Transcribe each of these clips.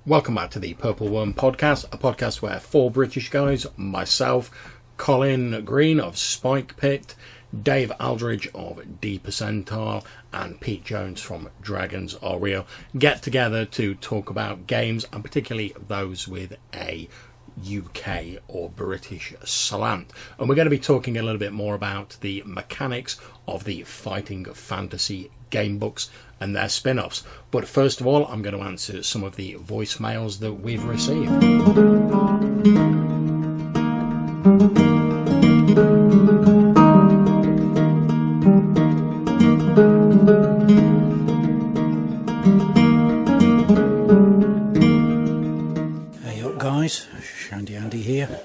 Welcome back to the Purple Worm podcast, a podcast where four British guys, myself, Colin Green of Spike Pit, Dave Aldridge of D Percentile, and Pete Jones from Dragons Are Real, get together to talk about games, and particularly those with a UK or British slant. And we're going to be talking a little bit more about the mechanics of the fighting fantasy game books and their spin-offs. But first of all, I'm going to answer some of the voicemails that we've received. Hey up guys, Shandy Andy here.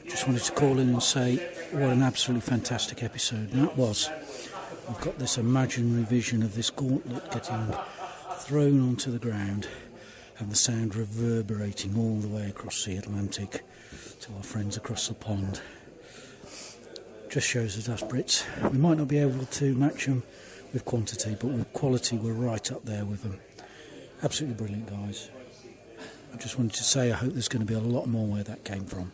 Just wanted to call in and say what an absolutely fantastic episode that was. We've got this imaginary vision of this gauntlet getting thrown onto the ground and the sound reverberating all the way across the Atlantic to our friends across the pond. Just shows us Brits. We might not be able to match them with quantity, but with quality we're right up there with them. Absolutely brilliant guys. I just wanted to say I hope there's going to be a lot more where that came from.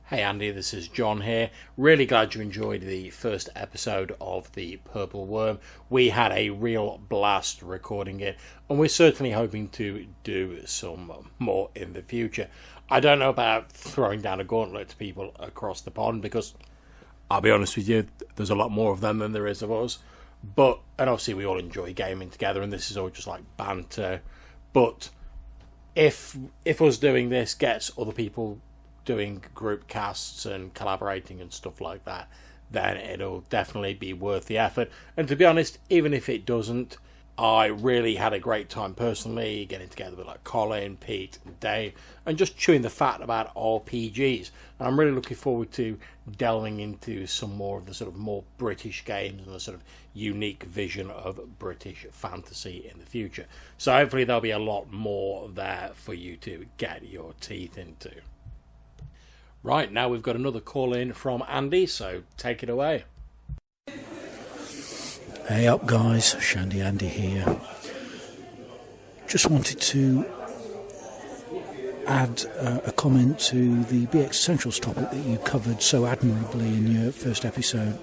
Hey Andy, this is John here. Really glad you enjoyed the first episode of the Purple Worm. We had a real blast recording it, and we're certainly hoping to do some more in the future. I don't know about throwing down a gauntlet to people across the pond, because I'll be honest with you, there's a lot more of them than there is of us. And obviously we all enjoy gaming together, and this is all just like banter. But if us doing this gets other people doing group casts and collaborating and stuff like that, then it'll definitely be worth the effort. And to be honest, even if it doesn't, I really had a great time personally getting together with like Colin, Pete and Dave and just chewing the fat about RPGs. And I'm really looking forward to delving into some more of the sort of more British games and the sort of unique vision of British fantasy in the future. So hopefully there'll be a lot more there for you to get your teeth into. Right, now we've got another call in from Andy, so take it away. Hey up guys, Shandy Andy here. Just wanted to add a comment to the BX Essentials topic that you covered so admirably in your first episode.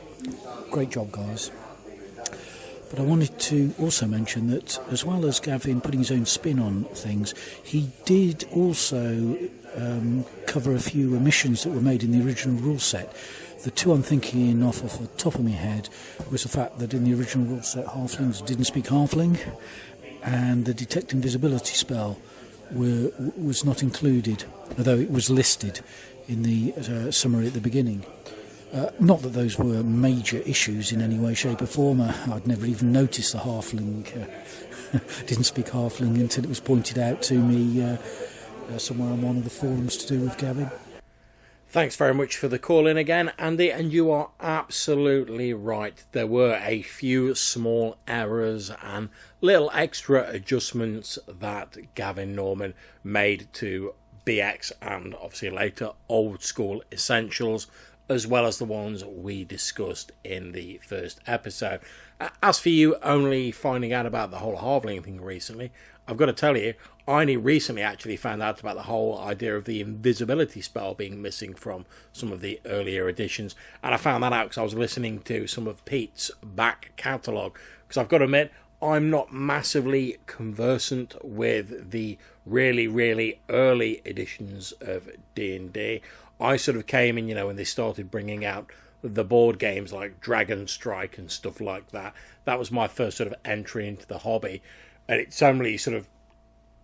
Great job guys. But I wanted to also mention that as well as Gavin putting his own spin on things, he did also cover a few omissions that were made in the original rule set. The two I'm thinking off the top of my head was the fact that in the original rule set halflings didn't speak halfling, and the detect invisibility spell was not included, although it was listed in the summary at the beginning. Not that those were major issues in any way, shape or form. I'd never even noticed the halfling didn't speak halfling until it was pointed out to me somewhere on one of the forums to do with Gavin. Thanks very much for the call in again, Andy, and you are absolutely right. There were a few small errors and little extra adjustments that Gavin Norman made to BX and obviously later Old School Essentials, as well as the ones we discussed in the first episode. As for you only finding out about the whole halfling thing recently, I've got to tell you, I only recently actually found out about the whole idea of the invisibility spell being missing from some of the earlier editions, and I found that out because I was listening to some of Pete's back catalogue, because I've got to admit, I'm not massively conversant with the really, really early editions of D&D. I sort of came in, when they started bringing out the board games like Dragon Strike and stuff like that. That was my first sort of entry into the hobby, and it's only sort of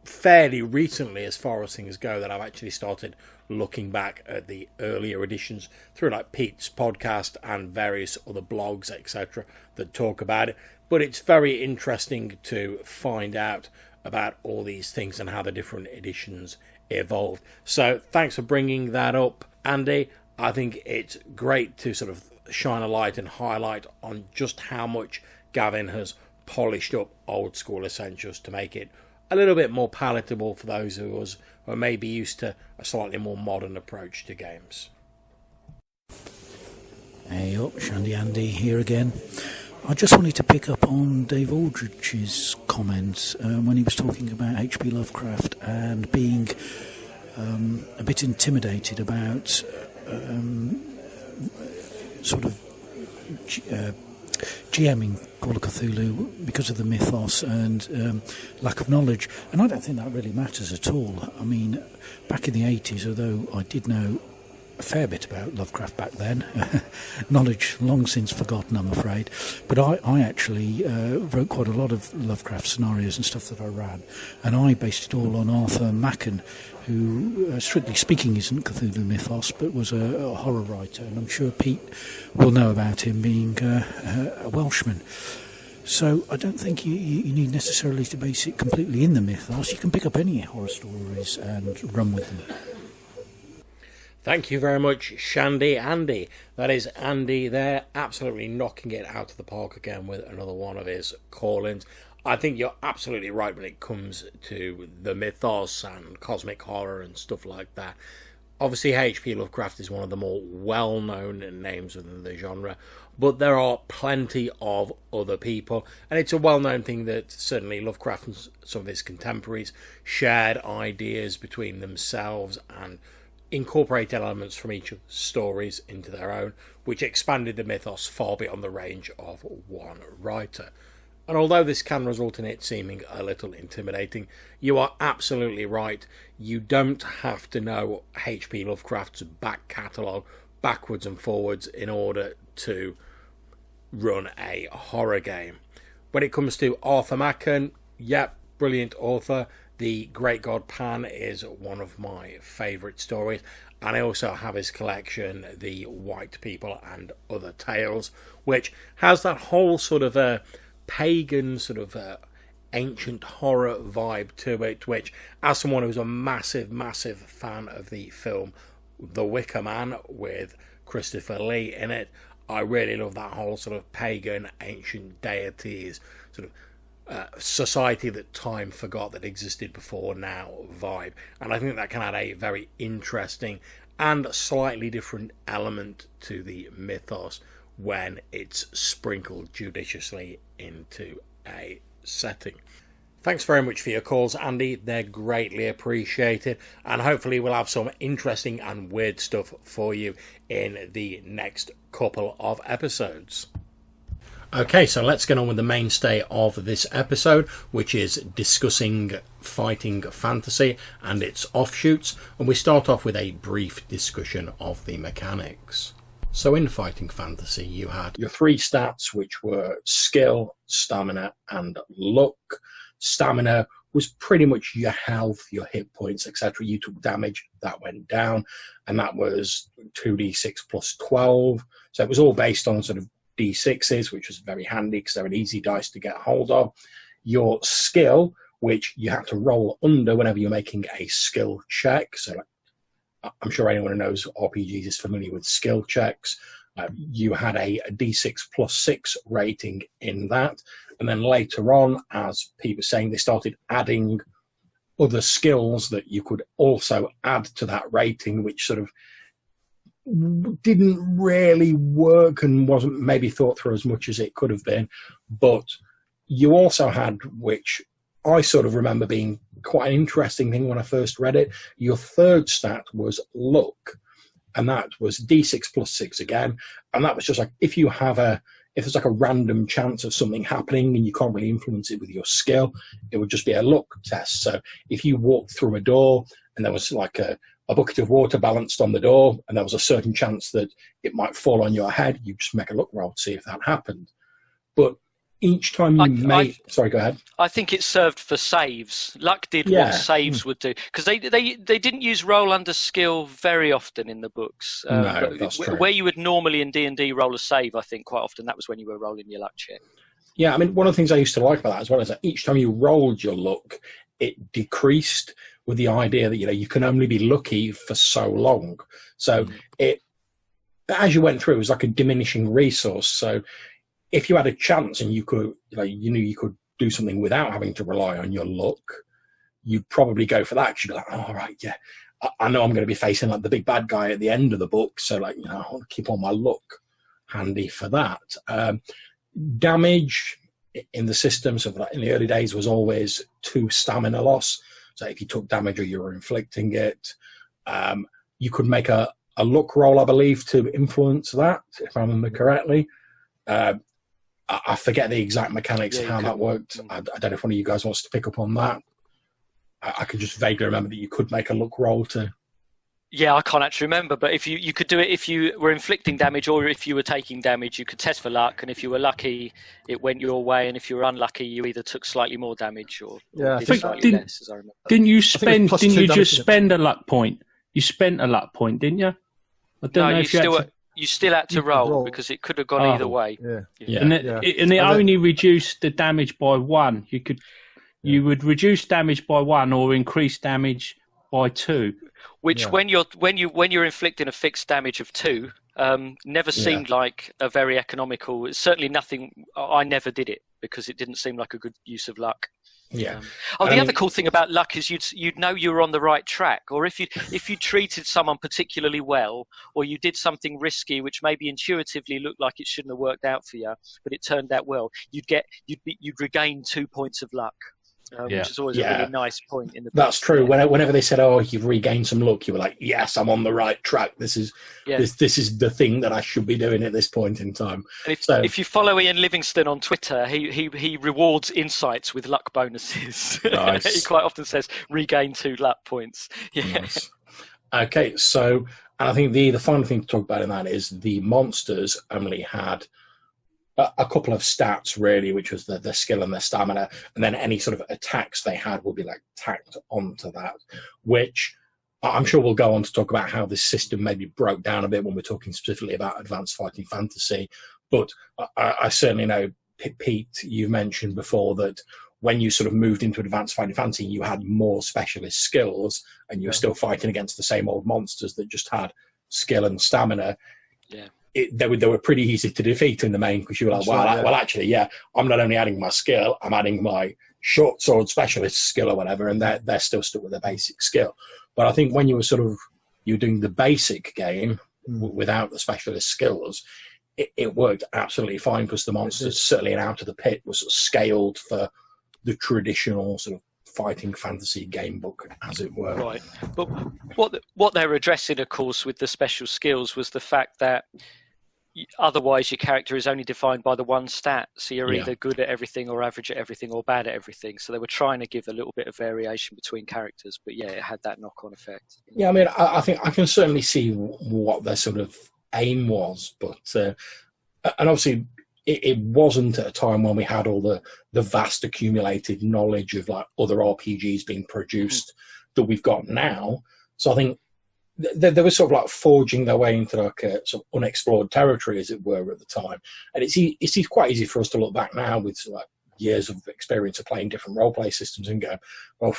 fairly recently, as far as things go, that I've actually started looking back at the earlier editions through like Pete's podcast and various other blogs, etc., that talk about it. But it's very interesting to find out about all these things and how the different editions evolved. So thanks for bringing that up, Andy. I think it's great to sort of shine a light and highlight on just how much Gavin has polished up Old School Essentials to make it a little bit more palatable for those of us who are maybe used to a slightly more modern approach to games. Hey up, Shandy Andy here again. I just wanted to pick up on Dave Aldrich's comments when he was talking about H.P. Lovecraft and being a bit intimidated about sort of GMing Call of Cthulhu because of the mythos and lack of knowledge. And I don't think that really matters at all. I mean, back in the 80s, although I did know a fair bit about Lovecraft back then, knowledge long since forgotten, I'm afraid, but I actually wrote quite a lot of Lovecraft scenarios and stuff that I ran, and I based it all on Arthur Machen, who, strictly speaking, isn't Cthulhu mythos, but was a horror writer, and I'm sure Pete will know about him being a Welshman. So I don't think you need necessarily to base it completely in the mythos. You can pick up any horror stories and run with them. Thank you very much, Shandy Andy. That is Andy there, absolutely knocking it out of the park again with another one of his call-ins. I think you're absolutely right when it comes to the mythos and cosmic horror and stuff like that. Obviously, H.P. Lovecraft is one of the more well-known names within the genre, but there are plenty of other people, and it's a well-known thing that certainly Lovecraft and some of his contemporaries shared ideas between themselves and incorporated elements from each of the stories into their own, which expanded the mythos far beyond the range of one writer. And although this can result in it seeming a little intimidating, you are absolutely right. You don't have to know H.P. Lovecraft's back catalogue backwards and forwards in order to run a horror game. When it comes to Arthur Machen, yep, brilliant author. The Great God Pan is one of my favourite stories, and I also have his collection, The White People and Other Tales, which has that whole sort of pagan sort of ancient horror vibe to it, which, as someone who's a massive, massive fan of the film The Wicker Man with Christopher Lee in it, I really love that whole sort of pagan, ancient deities, sort of society that time forgot that existed before now vibe. And I think that can add a very interesting and slightly different element to the mythos when it's sprinkled judiciously into a setting. Thanks very much for your calls, Andy. They're greatly appreciated, and hopefully we'll have some interesting and weird stuff for you in the next couple of episodes. Okay, so let's get on with the mainstay of this episode, which is discussing fighting fantasy and its offshoots, and we start off with a brief discussion of the mechanics. So in fighting fantasy, you had your three stats, which were skill, stamina, and luck. Stamina was pretty much your health, your hit points, etc. You took damage, that went down, and that was 2d6 plus 12. So it was all based on sort of D6s, which was very handy because they're an easy dice to get hold of. Your skill, which you had to roll under whenever you're making a skill check. So I'm sure anyone who knows RPGs is familiar with skill checks. You had a D6 plus 6 rating in that. And then later on, as Pete was saying, they started adding other skills that you could also add to that rating, which sort of didn't really work and wasn't maybe thought through as much as it could have been. But you also had, which I sort of remember being quite an interesting thing when I first read it, your third stat was luck, and that was D6 plus 6 again, and that was just like if there's like a random chance of something happening and you can't really influence it with your skill, it would just be a luck test. So if you walked through a door and there was like a bucket of water balanced on the door and there was a certain chance that it might fall on your head, you just make a luck roll to see if that happened. But each time you sorry, go ahead. I think it served for saves. Luck did what saves would do, because they didn't use roll under skill very often in the books. No, that's true. Where you would normally in D&D roll a save, I think quite often that was when you were rolling your luck check. Yeah, I mean, one of the things I used to like about that as well is that each time you rolled your luck, it decreased with the idea that you can only be lucky for so long. So it, as you went through, it was like a diminishing resource. So if you had a chance and you could, you knew you could do something without having to rely on your luck, you'd probably go for that. You'd be like, all right, yeah, I know I'm going to be facing like the big bad guy at the end of the book, so I want to keep all my luck handy for that. Damage, in the system. So in the early days was always 2 stamina loss. So if you took damage or you were inflicting it, you could make a luck roll, I believe, to influence that, if I remember correctly. I forget the exact mechanics of how that worked. I don't know if one of you guys wants to pick up on that. I can just vaguely remember that you could make a luck roll to... Yeah, I can't actually remember, but if you could do it if you were inflicting damage or if you were taking damage, you could test for luck, and if you were lucky, it went your way, and if you were unlucky, you either took slightly more damage or did slightly less, as I remember. Didn't you just spend a luck point? You spent a luck point, didn't you? I don't know if you still had to roll because it could have gone either way. Yeah. And it only reduced the damage by 1. You would reduce damage by 1 or increase damage by 2. Which, when you're inflicting a fixed damage of 2, never seemed like a very economical. It's certainly nothing. I never did it because it didn't seem like a good use of luck. Yeah. The other cool thing about luck is you'd know you were on the right track, or if you treated someone particularly well, or you did something risky which maybe intuitively looked like it shouldn't have worked out for you, but it turned out well, you'd regain 2 points of luck. Which is always a really nice point in the. That's true. Whenever they said, "Oh, you've regained some luck," you were like, "Yes, I'm on the right track. This is this is the thing that I should be doing at this point in time." And if you follow Ian Livingston on Twitter, he rewards insights with luck bonuses. Nice. He quite often says, "Regain 2 luck points." Yeah. Nice. Okay, so I think the final thing to talk about in that is the monsters only had a couple of stats, really, which was their skill and their stamina, and then any sort of attacks they had would be like tacked onto that, which I'm sure we'll go on to talk about how this system maybe broke down a bit when we're talking specifically about Advanced Fighting Fantasy. But I certainly know, Pete, you've mentioned before that when you sort of moved into Advanced Fighting Fantasy, you had more specialist skills, and you were still fighting against the same old monsters that just had skill and stamina. Yeah. They were pretty easy to defeat in the main, because you were like, well, actually, I'm not only adding my skill, I'm adding my short sword specialist skill or whatever, and they're still stuck with their basic skill. But I think when you were you're doing the basic game without the specialist skills, it worked absolutely fine, because the monsters, certainly in Out of the Pit, was sort of scaled for the traditional sort of fighting fantasy game book, as it were. Right. But what they were addressing, of course, with the special skills was the fact that otherwise your character is only defined by the one stat. So you're either good at everything or average at everything or bad at everything. So they were trying to give a little bit of variation between characters, but it had that knock-on effect. Yeah, I mean, I think I can certainly see what their sort of aim was, but and obviously it wasn't at a time when we had all the vast accumulated knowledge of like other RPGs being produced that we've got now. So I think they were sort of like forging their way into like a sort of unexplored territory, as it were, at the time. And it's quite easy for us to look back now with like years of experience of playing different role-play systems and go, well,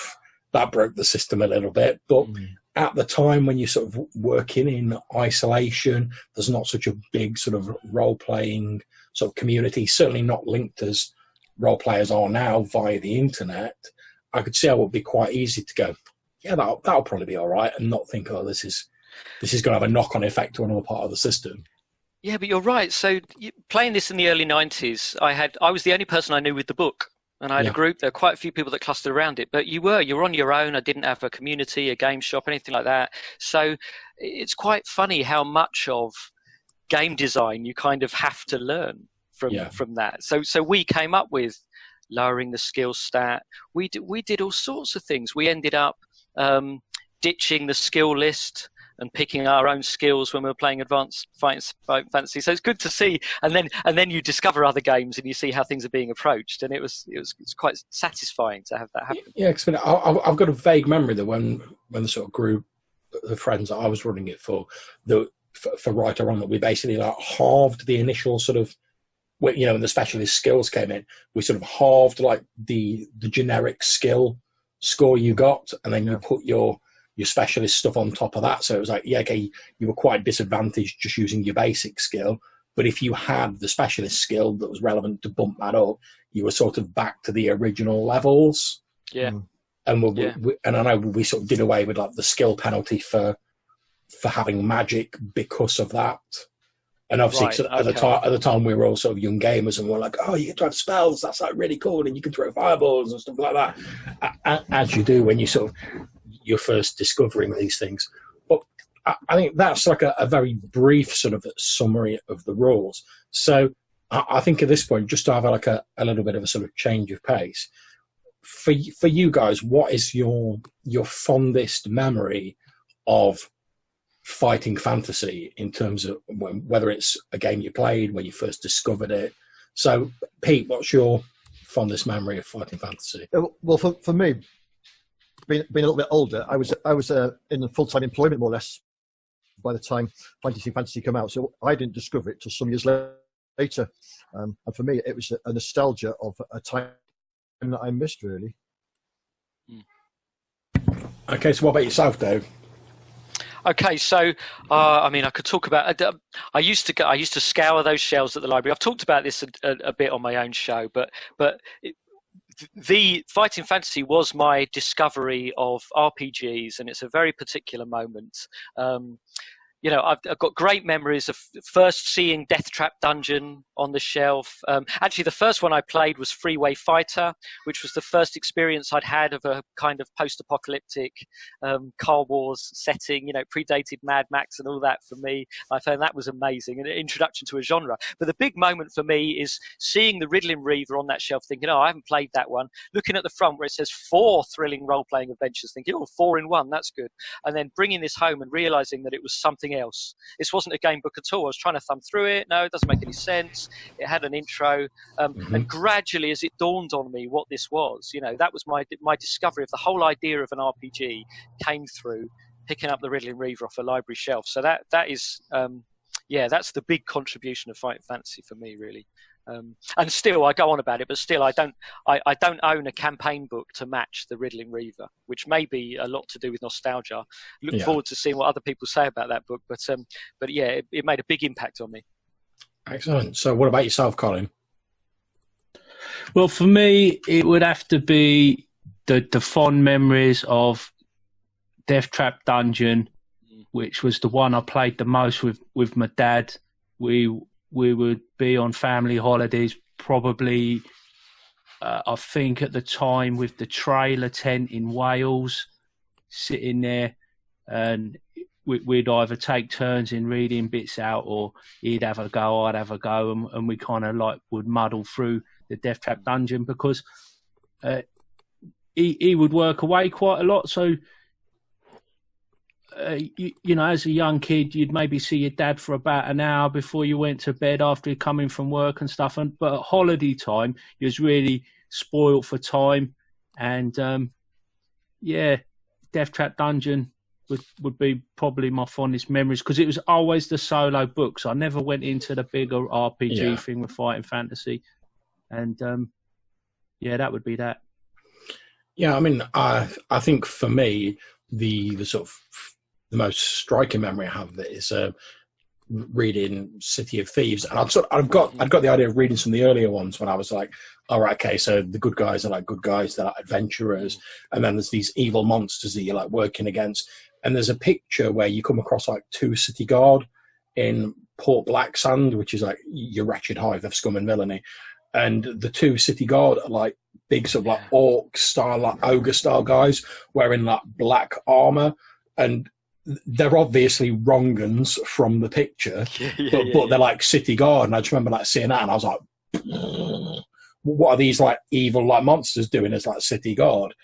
that broke the system a little bit. But at the time, when you're sort of working in isolation, there's not such a big sort of role-playing sort of community, certainly not linked as role players are now via the internet. I could see how it would be quite easy to go, yeah, that'll probably be all right, and not think, oh, this is going to have a knock-on effect to another part of the system. Yeah, but you're right. So playing this in the early 90s, I was the only person I knew with the book, and I had a group. There were quite a few people that clustered around it, but you're on your own. I didn't have a community, a game shop, anything like that. So it's quite funny how much of game design you kind of have to learn from that. So we came up with lowering the skill stat. We did all sorts of things. We ended up ditching the skill list and picking our own skills when we were playing Advanced Fighting Fantasy. So it's good to see, and then you discover other games and you see how things are being approached, and it's quite satisfying to have that happen. Yeah, because I've got a vague memory that when the sort of group, the friends that I was running it for Right or Wrong, that we basically like halved the initial sort of, when the specialist skills came in, we sort of halved like the generic skill score you got, and then you put your specialist stuff on top of that. So it was like, you were quite disadvantaged just using your basic skill, but if you had the specialist skill that was relevant to bump that up, you were sort of back to the original levels. Yeah. And and I know we sort of did away with like the skill penalty for having magic because of that. And obviously, Right, at the time, we were all sort of young gamers, and we're like, "Oh, you get to have spells. That's like really cool, and you can throw fireballs and stuff like that." As you do when you're first discovering these things. But I think that's like a very brief sort of summary of the rules. So I think at this point, just to have like a little bit of a sort of change of pace for you guys, what is your fondest memory of fighting fantasy in terms of whether it's a game you played when you first discovered it? So, Pete, what's your fondest memory of fighting fantasy? Well, for me, being a little bit older, I was in full-time employment more or less by the time Fantasy came out, so I didn't discover it till some years later. And for me, it was a nostalgia of a time that I missed, really. Okay, so what about yourself, Dave? Okay, so I mean, I could talk about. I used to scour those shelves at the library. I've talked about this a bit on my own show, but the Fighting Fantasy was my discovery of RPGs, and it's a very particular moment. I've got great memories of first seeing Death Trap Dungeon on the shelf. Actually, the first one I played was Freeway Fighter, which was the first experience I'd had of a kind of post-apocalyptic Car Wars setting, predated Mad Max and all that for me. I found that was amazing, an introduction to a genre. But the big moment for me is seeing the Riddling Reaver on that shelf, thinking, I haven't played that one. Looking at the front where it says 4 thrilling role-playing adventures, thinking, 4 in 1, that's good. And then bringing this home and realizing that it was something else. This wasn't a game book at all. I was trying to thumb through it. No, it doesn't make any sense. It had an intro. And gradually, as it dawned on me what this was, that was my discovery of the whole idea of an RPG came through picking up the Riddling Reaver off a library shelf. So that is, that's the big contribution of Fighting Fantasy for me, really. And still, I go on about it, but still, I don't own a campaign book to match the Riddling Reaver, which may be a lot to do with nostalgia. Look forward to seeing what other people say about that book, but it made a big impact on me. Excellent. So, what about yourself, Colin? Well, for me, it would have to be the fond memories of Death Trap Dungeon, which was the one I played the most with my dad. We would be on family holidays, probably, I think at the time, with the trailer tent in Wales, sitting there, and we'd either take turns in reading bits out, or he'd have a go, I'd have a go, and we kind of would muddle through the Death Trap Dungeon, because he would work away quite a lot, so as a young kid, you'd maybe see your dad for about an hour before you went to bed after coming from work and stuff. But at holiday time, you was really spoiled for time. And, Death Trap Dungeon would be probably my fondest memories, because it was always the solo books. I never went into the bigger RPG thing with Fighting Fantasy. And, that would be that. Yeah, I mean, I think for me, the sort of the most striking memory I have of it is reading City of Thieves, and I've got the idea of reading some of the earlier ones when I was like, all right, okay, so the good guys are like good guys, they're like adventurers, and then there's these evil monsters that you're like working against, and there's a picture where you come across like 2 city guard in Port Blacksand, which is like your wretched hive of scum and villainy, and the 2 city guard are like big sort of like orc style, like ogre style guys wearing like black armor, and they're obviously wrong uns from the picture, but they're like city guard. And I just remember like seeing that, and I was like, what are these like evil like monsters doing as like city guard?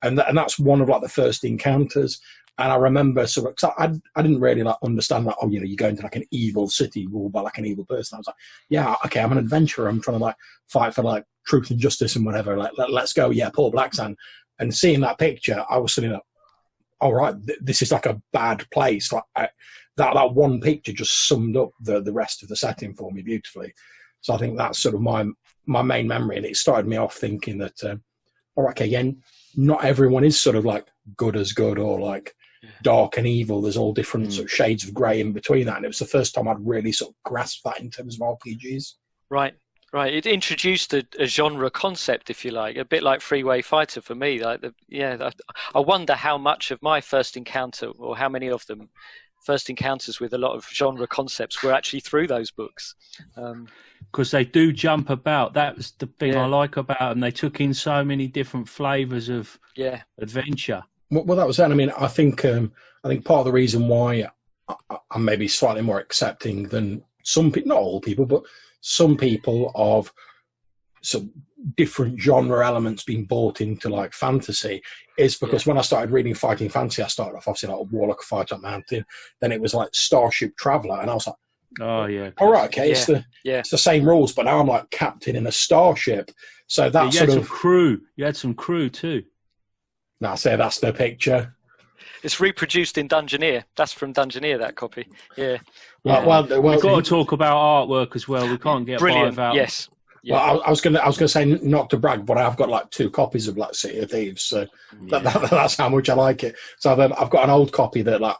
And that's one of like the first encounters. And I remember sort of, cause I didn't really like understand like, you go into like an evil city ruled by like an evil person. I was like, yeah, okay, I'm an adventurer. I'm trying to like fight for like truth and justice and whatever. Like, let's go. Yeah, Paul Blacksand. And seeing that picture, I was sitting like, all right, this is like a bad place. Like that one picture just summed up the rest of the setting for me beautifully. So I think that's sort of my main memory, and it started me off thinking that, all right, okay, again, not everyone is sort of like good as good or like dark and evil. There's all different sort of shades of grey in between that, and it was the first time I'd really sort of grasped that in terms of RPGs. Right. It introduced a genre concept, if you like, a bit like Freeway Fighter for me. I wonder how much of my first encounter, or how many of them, first encounters with a lot of genre concepts were actually through those books. Because they do jump about. That's the thing I like about them. They took in so many different flavours of adventure. Well, that was it. I mean, I think part of the reason why I'm maybe slightly more accepting than some people, not all people, but some people, of some different genre elements being brought into like fantasy, is because when I started reading fighting fantasy, I started off obviously like Warlock of Firetop Mountain, then it was like Starship Traveller, and I was like, oh yeah, all right, okay, it's the same rules, but now I'm like captain in a starship. So that's you had some crew. You had some crew too. That's the picture. It's reproduced in Dungeoneer. That's from Dungeoneer, that copy. Yeah. Well, we've got to talk about artwork as well. We can't get by without. Yes. Yeah. Well, I was gonna say, not to brag, but I've got like 2 copies of like City of Thieves, so that's how much I like it. So I've got an old copy that like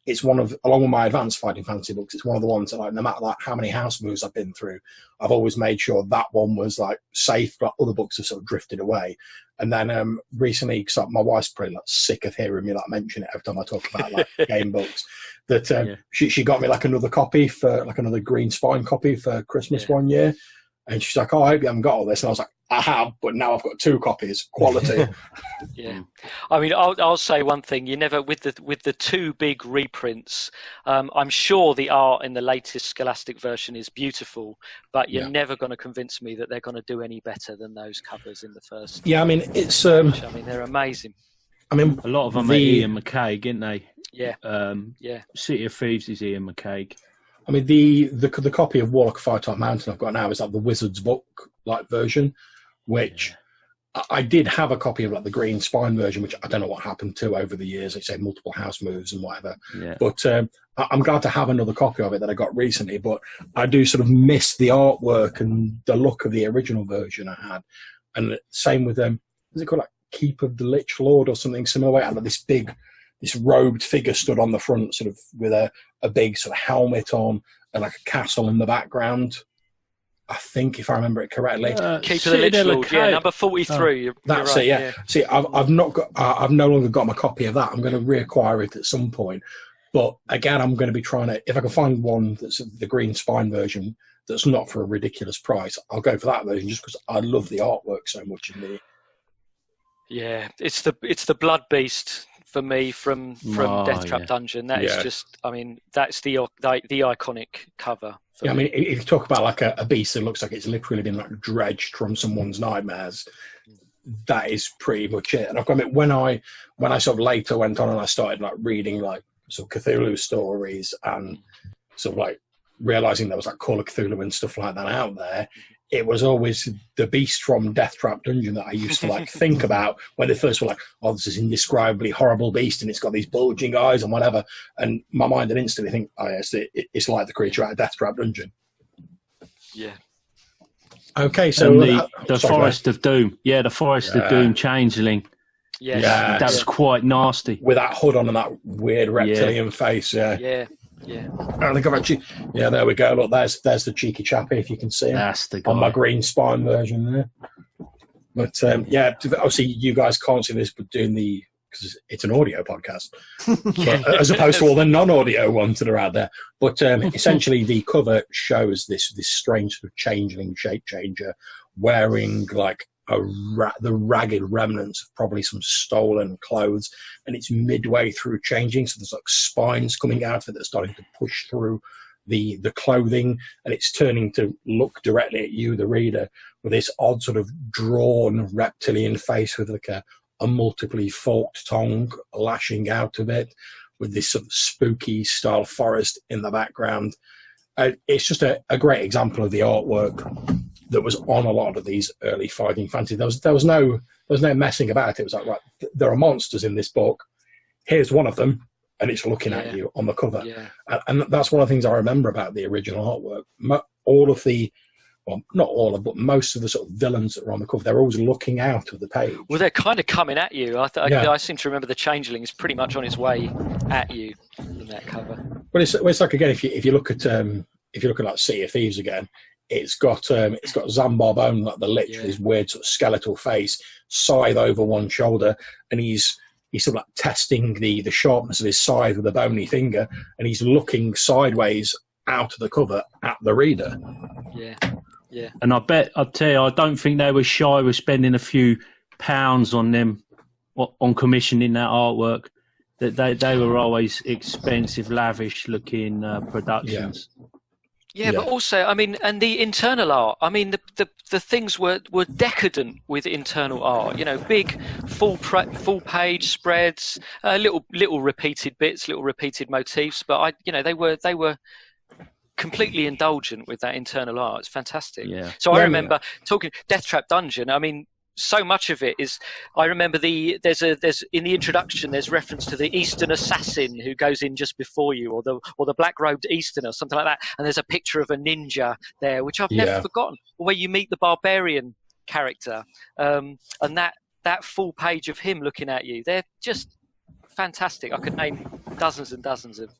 it's one of, along with my advanced fighting fantasy books, it's one of the ones that like no matter like how many house moves I've been through, I've always made sure that one was like safe, but other books have sort of drifted away. And then recently, because my wife's pretty like sick of hearing me like mention it every time I talk about like game books, that she got me like another copy, for like another green spine copy for Christmas one year. And she's like, oh, I hope you haven't got all this. And I was like, I have, but now I've got 2 copies, quality. Yeah. I mean, I'll say one thing. You never, with the 2 big reprints, I'm sure the art in the latest Scholastic version is beautiful, but you're never going to convince me that they're going to do any better than those covers in the first. Yeah, I mean, it's... I mean, they're amazing. I mean, a lot of them are Ian McCaig, aren't they? Yeah. City of Thieves is Ian McCaig. I mean, the copy of Warlock of Firetop Mountain I've got now is like the Wizard's Book like version, which I did have a copy of like the green spine version, which I don't know what happened to over the years. They say multiple house moves and whatever. Yeah. But I'm glad to have another copy of it that I got recently. But I do sort of miss the artwork and the look of the original version I had. And same with them. Is it called like Keep of the Lich Lord or something similar? I had like this robed figure stood on the front, sort of with a big sort of helmet on and like a castle in the background. I think, if I remember it correctly, Keep of the Lich Lord, number 43. That's right, it. Yeah. See, I've no longer got my copy of that. I'm going to reacquire it at some point. But again, I'm going to be trying to, if I can find one that's the green spine version that's not for a ridiculous price, I'll go for that version just because I love the artwork so much in there. Yeah, it's the Blood Beast for me from Death Trap Dungeon. That is just, I mean, that's the iconic cover. Yeah, I mean, if you talk about like a beast that looks like it's literally been like dredged from someone's nightmares, that is pretty much it. And I've got to admit, when I sort of later went on and I started like reading like sort of Cthulhu stories and sort of like realizing there was like Call of Cthulhu and stuff like that out there, it was always the beast from Death Trap Dungeon that I used to like think about when they first were like, oh, this is indescribably horrible beast and it's got these bulging eyes and whatever. And my mind would instantly think, oh, yes, it's like the creature out of Death Trap Dungeon. Yeah. Okay, so the Forest of Doom. Yeah, the Forest of Doom changeling. Yes. Yeah, that was quite nasty. With that hood on and that weird reptilian face, Yeah. I think I've actually, there we go. Look, there's the cheeky chappy, if you can see him. That's the guy. On my green spine version there. But obviously you guys can't see this, but doing because it's an audio podcast, but, as opposed to all the non-audio ones that are out there. But essentially, the cover shows this strange sort of changeling shape changer wearing like the ragged remnants of probably some stolen clothes, and it's midway through changing, so there's like spines coming out of it that's starting to push through the clothing, and it's turning to look directly at you, the reader, with this odd sort of drawn reptilian face with like a multiply forked tongue lashing out of it, with this sort of spooky style forest in the background. It's just a great example of the artwork that was on a lot of these early fighting fantasy. There was no messing about it. It was like, right, there are monsters in this book. Here's one of them, and it's looking at you on the cover. Yeah. And that's one of the things I remember about the original artwork. Not all of, but most of the sort of villains that were on the cover, they're always looking out of the page. Well, they're kind of coming at you. I seem to remember the Changeling is pretty much on his way at you in that cover. Well, it's like, again, if you look at like City of Thieves again, it's got Zambarbone, like the Lich, with his weird sort of skeletal face, scythe over one shoulder, and he's he's sort of like testing the sharpness of his scythe with a bony finger, and he's looking sideways out of the cover at the reader. Yeah. Yeah. And I'll tell you, I don't think they were shy with spending a few pounds on them, on commissioning that artwork. That they were always expensive, lavish-looking productions. Yeah, but also, I mean, and the internal art. I mean, the things were decadent with internal art. You know, big full page spreads, little repeated bits, little repeated motifs. But they were completely indulgent with that internal art. It's fantastic. Yeah. So I remember talking Death Trap Dungeon. I mean, so much of it is. I remember there's in the introduction there's reference to the Eastern assassin who goes in just before you, or the black robed Easterner, something like that. And there's a picture of a ninja there, which I've never forgotten. Where you meet the barbarian character, and that full page of him looking at you, they're just fantastic. I could name dozens and dozens of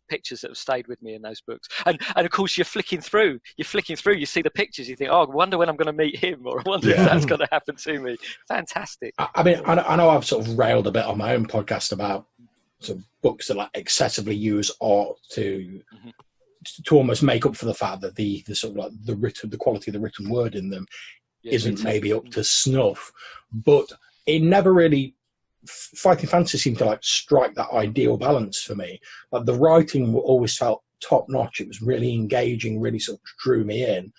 pictures that have stayed with me in those books. And of course you're flicking through, you see the pictures, you think, oh, I wonder when I'm going to meet him, or I wonder if that's going to happen to me. Fantastic. I mean, I know I've sort of railed a bit on my own podcast about sort of books that like excessively use art to almost make up for the fact that the sort of like the quality of the written word in them isn't maybe up to snuff, but it never really. Fighting Fantasy seemed to like strike that ideal balance for me. Like the writing always felt top notch. It was really engaging, really sort of drew me in.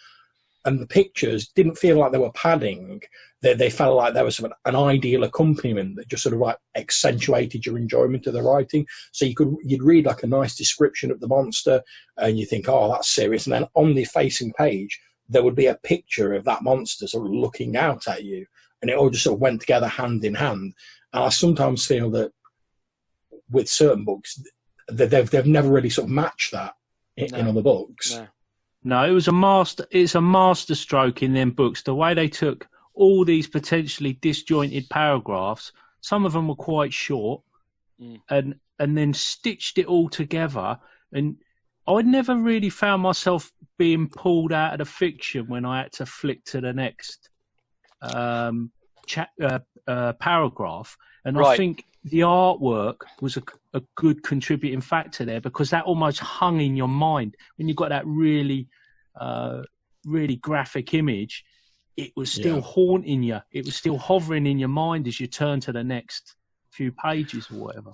And the pictures didn't feel like they were padding. They felt like there was sort of an ideal accompaniment that just sort of like accentuated your enjoyment of the writing. So you'd read like a nice description of the monster and you think, oh, that's serious. And then on the facing page, there would be a picture of that monster sort of looking out at you. And it all just sort of went together hand in hand. And I sometimes feel that with certain books, that they've never really sort of matched that in other books. No, it's a master stroke in them books. The way they took all these potentially disjointed paragraphs, some of them were quite short, and then stitched it all together. And I never really found myself being pulled out of the fiction when I had to flick to the next paragraph. And I think the artwork was a good contributing factor there, because that almost hung in your mind when you got that really graphic image. It was still haunting you. It was still hovering in your mind as you turn to the next few pages or whatever.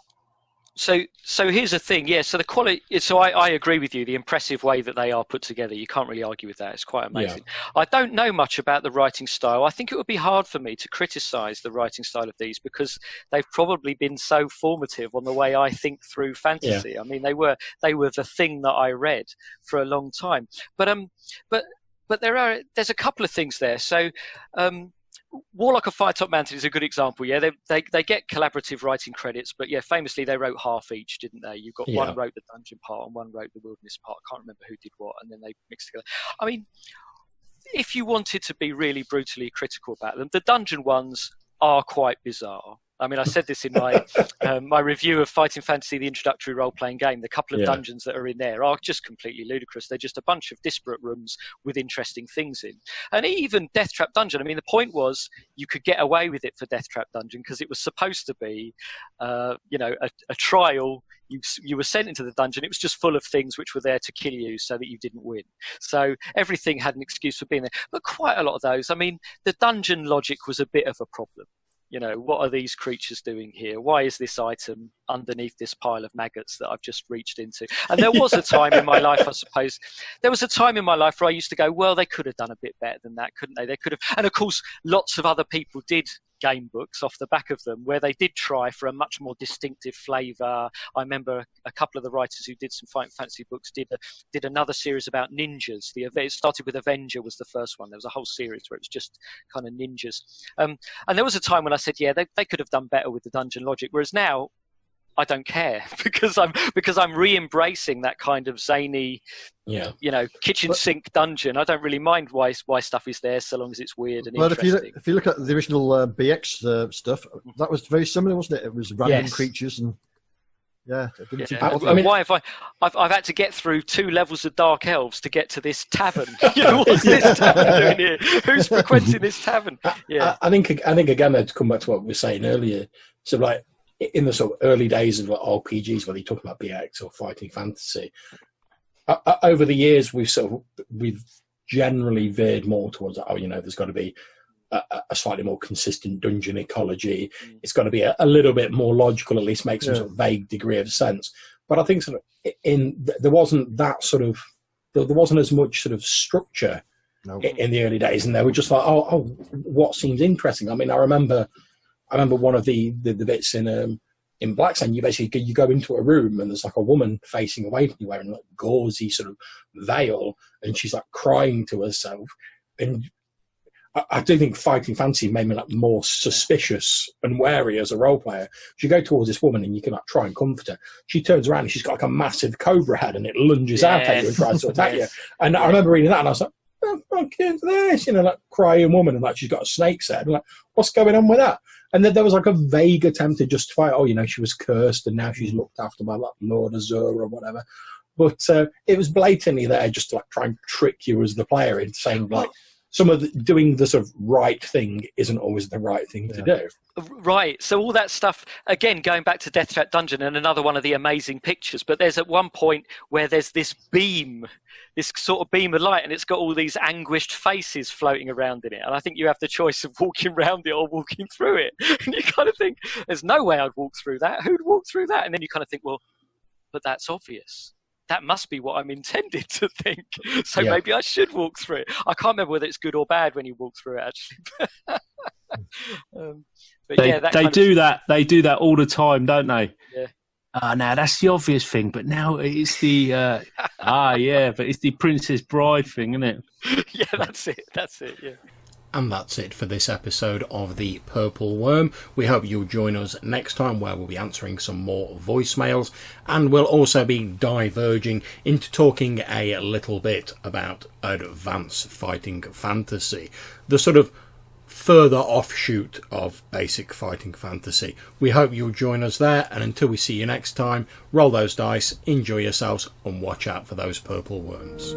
So here's the thing, so the quality. So I agree with you. The impressive way that they are put together, you can't really argue with that. It's quite amazing. I don't know much about the writing style. I think it would be hard for me to criticise the writing style of these, because they've probably been so formative on the way I think through fantasy. I mean, they were the thing that I read for a long time. But there's a couple of things there. So. Warlock of Firetop Mountain is a good example. They get collaborative writing credits, but famously they wrote half each, didn't they? You've got one wrote the dungeon part and one wrote the wilderness part. I can't remember who did what, and then they mixed together. I mean, if you wanted to be really brutally critical about them, the dungeon ones are quite bizarre. I mean, I said this in my my review of Fighting Fantasy, the introductory role-playing game. The couple of dungeons that are in there are just completely ludicrous. They're just a bunch of disparate rooms with interesting things in. And even Death Trap Dungeon, I mean, the point was you could get away with it for Death Trap Dungeon because it was supposed to be, a trial. You were sent into the dungeon. It was just full of things which were there to kill you so that you didn't win. So everything had an excuse for being there. But quite a lot of those, I mean, the dungeon logic was a bit of a problem. What are these creatures doing here? Why is this item underneath this pile of maggots that I've just reached into? And there was a time in my life, I suppose, where I used to go, well, they could have done a bit better than that, couldn't they? They could have. And of course, lots of other people did game books off the back of them where they did try for a much more distinctive flavour. I remember a couple of the writers who did some Fighting Fantasy books did another series about ninjas. It started with Avenger was the first one. There was a whole series where it was just kind of ninjas. And there was a time when I said, they could have done better with the dungeon logic, whereas now I don't care because I'm re-embracing that kind of zany, kitchen sink dungeon. I don't really mind why stuff is there so long as it's weird and interesting. If you look at the original BX stuff, that was very similar, wasn't it? It was random creatures and why have I've had to get through 2 levels of Dark Elves to get to this tavern? What's this tavern doing here? Who's frequenting this tavern? I think again to come back to what we were saying earlier. So like in the sort of early days of like RPGs, whether you're talking about BX or fighting fantasy, over the years we've generally veered more towards, there's got to be a slightly more consistent dungeon ecology. It's got to be a little bit more logical, at least make some sort of vague degree of sense. But I think sort of there wasn't that sort of, there wasn't as much sort of structure in the early days, and they were just like, oh, what seems interesting. I mean, I remember one of the bits in Black Sun, you go into a room and there's like a woman facing away from you wearing like gauzy sort of veil, and she's like crying to herself. And I do think fighting fantasy made me like more suspicious and wary as a role player. You go towards this woman and you can like try and comfort her. She turns around and she's got like a massive cobra head and it lunges out at you and tries to attack you. And I remember reading that and I was like, oh, fuck is this? Like crying woman, and like she's got a snake's head. And like, what's going on with that? And then there was like a vague attempt to justify, she was cursed and now she's looked after by like Lord Azur or whatever. But it was blatantly there just to like try and trick you as the player into saying like, doing the sort of right thing isn't always the right thing to do. Right. So all that stuff, again, going back to Death Trap Dungeon and another one of the amazing pictures, but there's at one point where there's this sort of beam of light, and it's got all these anguished faces floating around in it. And I think you have the choice of walking around it or walking through it. And you kind of think, there's no way I'd walk through that. Who'd walk through that? And then you kind of think, well, but that's obvious. That must be what I'm intended to think. So maybe I should walk through it. I can't remember whether it's good or bad when you walk through it, actually. They do that all the time, don't they? Yeah. Now that's the obvious thing, but now it's the but it's the Princess Bride thing, isn't it? Yeah, that's it. Yeah. And that's it for this episode of The Purple Worm. We hope you'll join us next time, where we'll be answering some more voicemails, and we'll also be diverging into talking a little bit about advanced fighting fantasy, the sort of further offshoot of basic fighting fantasy. We hope you'll join us there, and until we see you next time, roll those dice, enjoy yourselves, and watch out for those purple worms.